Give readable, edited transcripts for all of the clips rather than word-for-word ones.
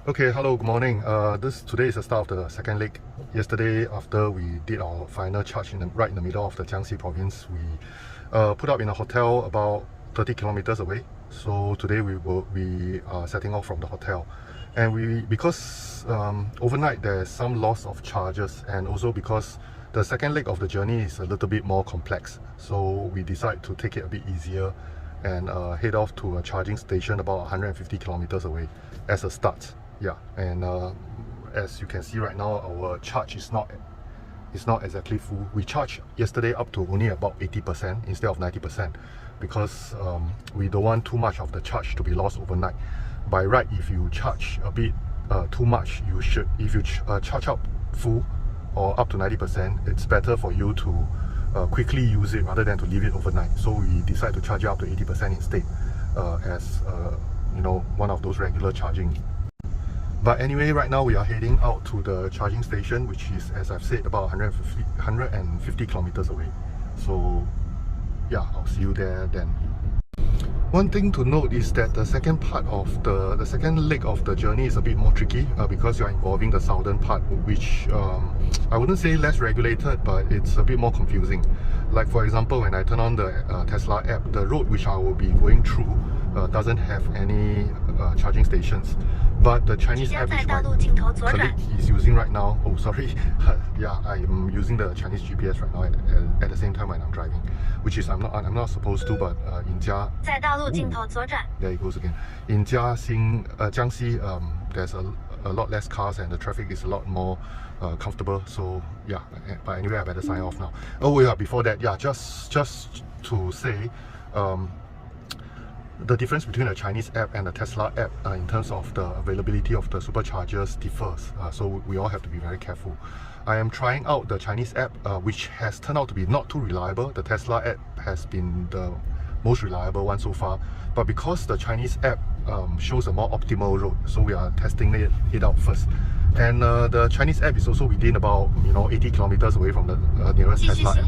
Okay, hello, good morning. Today is the start of the second leg. Yesterday, after we did our final charge right in the middle of the Jiangxi province, we put up in a hotel about 30 kilometers away. So today we are setting off from the hotel, and because overnight there's some loss of charges, and also because the second leg of the journey is a little bit more complex, so we decide to take it a bit easier and head off to a charging station about 150 kilometers away as a start. Yeah, and as you can see right now, our charge is not exactly full. We charged yesterday up to only about 80% instead of 90%, because we don't want too much of the charge to be lost overnight. By right, if you charge a bit too much, if you charge up full or up to 90%, it's better for you to quickly use it rather than to leave it overnight. So we decide to charge it up to 80% instead, as one of those regular charging. But anyway, right now we are heading out to the charging station, which is, as I've said, about 150 kilometers away. So yeah, I'll see you there then. One thing to note is that the second part of the second leg of the journey is a bit more tricky because you're involving the southern part, which I wouldn't say less regulated, but it's a bit more confusing. Like for example, when I turn on the Tesla app, the road which I will be going through doesn't have any charging stations, but the Chinese app which my colleague is using right now, oh sorry, yeah, I'm using the Chinese GPS right now at the same time when I'm driving, which is I'm not supposed to, but in there it goes again. In Jiangxi, there's a lot less cars and the traffic is a lot more comfortable. So yeah, but anyway, I better sign off now. Oh yeah, before that, yeah, just to say, the difference between the Chinese app and the Tesla app in terms of the availability of the superchargers differs. So we all have to be very careful. I am trying out the Chinese app, which has turned out to be not too reliable. The Tesla app has been the most reliable one so far, but because the Chinese app shows a more optimal road, so we are testing it out first. And the Chinese app is also within about 80 kilometers away from the nearest Tesla app.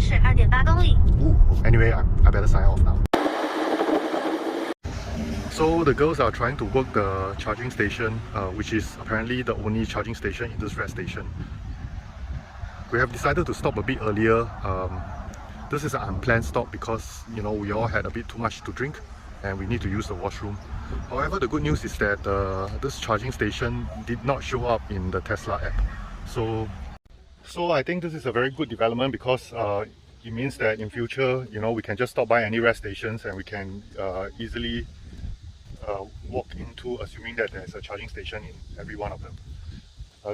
Ooh, anyway, I better sign off now. So the girls are trying to work the charging station, which is apparently the only charging station in this rest station. We have decided to stop a bit earlier. This is an unplanned stop because we all had a bit too much to drink and we need to use the washroom. However, the good news is that this charging station did not show up in the Tesla app. So I think this is a very good development, because it means that in future, we can just stop by any rest stations and we can easily walk into, assuming that there's a charging station in every one of them.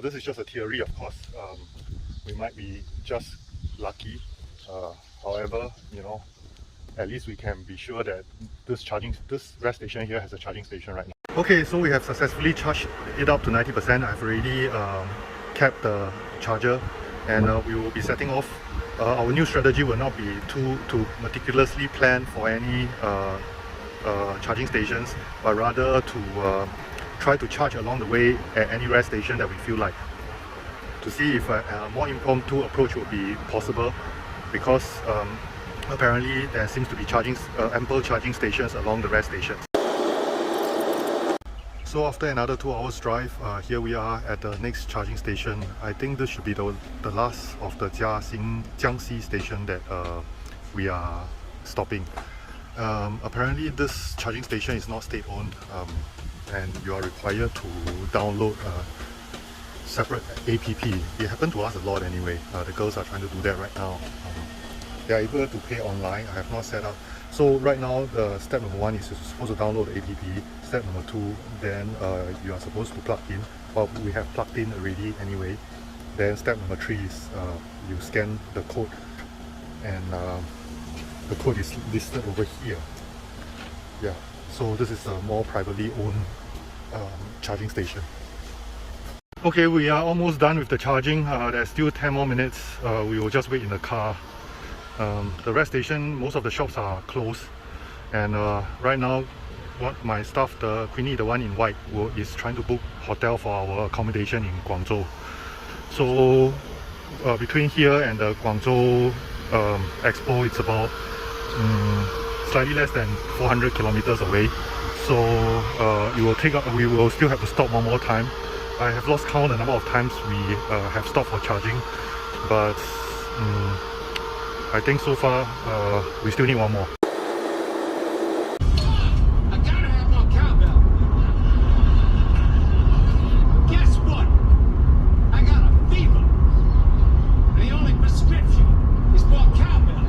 This is just a theory, of course. We might be just lucky. However, at least we can be sure that this rest station here has a charging station right now. Okay, so we have successfully charged it up to 90%. I've already capped the charger, and we will be setting off. Our new strategy will not be to meticulously plan for any charging stations, but rather to try to charge along the way at any rest station that we feel like, to see if a more impromptu approach would be possible, because apparently there seems to be ample charging stations along the rest stations. So after another 2 hours drive, here we are at the next charging station. I think this should be the last of the Jiangxi station that we are stopping. Apparently this charging station is not state-owned, and you are required to download a separate app. It happened to us a lot anyway. The girls are trying to do that right now. They are able to pay online. I have not set up. So right now, the step number 1 is you're supposed to download the app. Step number 2, then you are supposed to plug in. Well, we have plugged in already anyway. Then step number 3 is you scan the code, and the code is listed over here. Yeah, so this is a more privately owned charging station. Okay, we are almost done with the charging. There's still 10 more minutes. We will just wait in the car. The rest station, most of the shops are closed, and right now my staff, the Queenie, the one in white, is trying to book hotel for our accommodation in Guangzhou. So between here and the Guangzhou Expo, it's about slightly less than 400 kilometers away. So we will still have to stop one more time. I have lost count the number of times we have stopped for charging, but I think so far we still need one more. I gotta have more cowbell. Guess what? I got a fever. The only prescription is more cowbell.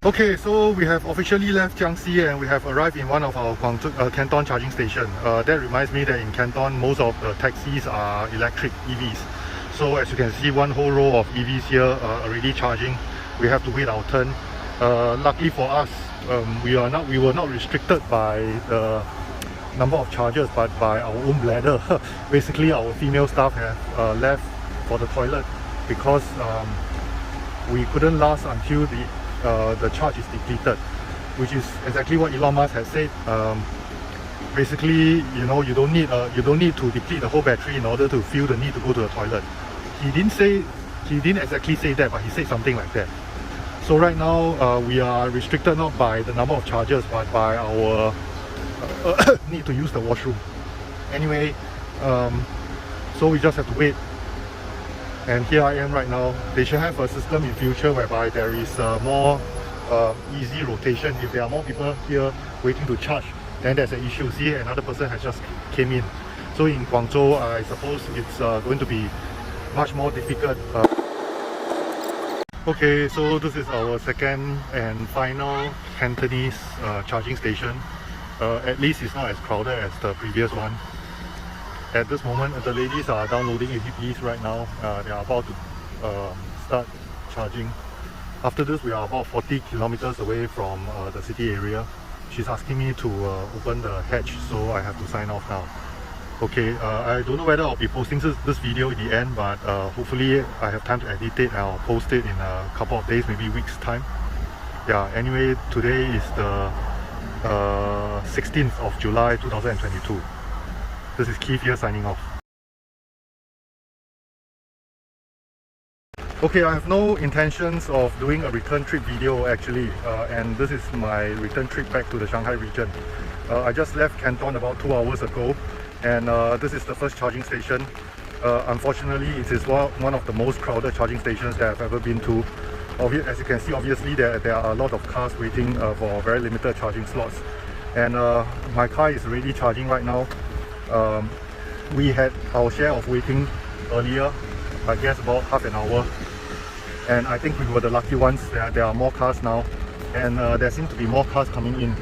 Okay, so we have officially left Jiangxi and we have arrived in one of our Guangzhou, Canton charging station. That reminds me that in Canton, most of the taxis are electric EVs. So as you can see, one whole row of EVs here already charging. We have to wait our turn. Luckily for us, we were not restricted by the number of chargers, but by our own bladder. Basically, our female staff have left for the toilet because we couldn't last until the charge is depleted, which is exactly what Elon Musk has said. Basically, you know, you don't need to deplete the whole battery in order to feel the need to go to the toilet. He didn't exactly say that, but he said something like that. So right now we are restricted not by the number of chargers, but by our need to use the washroom. Anyway, so we just have to wait. And here I am right now. They should have a system in future whereby there is more easy rotation. If there are more people here waiting to charge, then there's an issue. See, another person has just came in. So in Guangzhou, I suppose it's going to be much more difficult. Okay, so this is our second and final Cantonese charging station. At least it's not as crowded as the previous one. At this moment, the ladies are downloading APPs right now. They are about to start charging. After this, we are about 40 kilometers away from the city area. She's asking me to open the hatch, so I have to sign off now. Okay, I don't know whether I'll be posting this video in the end, but hopefully I have time to edit it and I'll post it in a couple of days, maybe weeks time. Yeah, anyway, today is the 16th of July 2022. This is Keith here signing off. Okay, I have no intentions of doing a return trip video actually, and this is my return trip back to the Shanghai region. I just left Canton about 2 hours ago, and this is the first charging station. Unfortunately, it is one of the most crowded charging stations that I've ever been to. As you can see, obviously there are a lot of cars waiting for very limited charging slots, and my car is already charging right now. We had our share of waiting earlier, I guess about half an hour, and I think we were the lucky ones. There are more cars now, and there seem to be more cars coming in.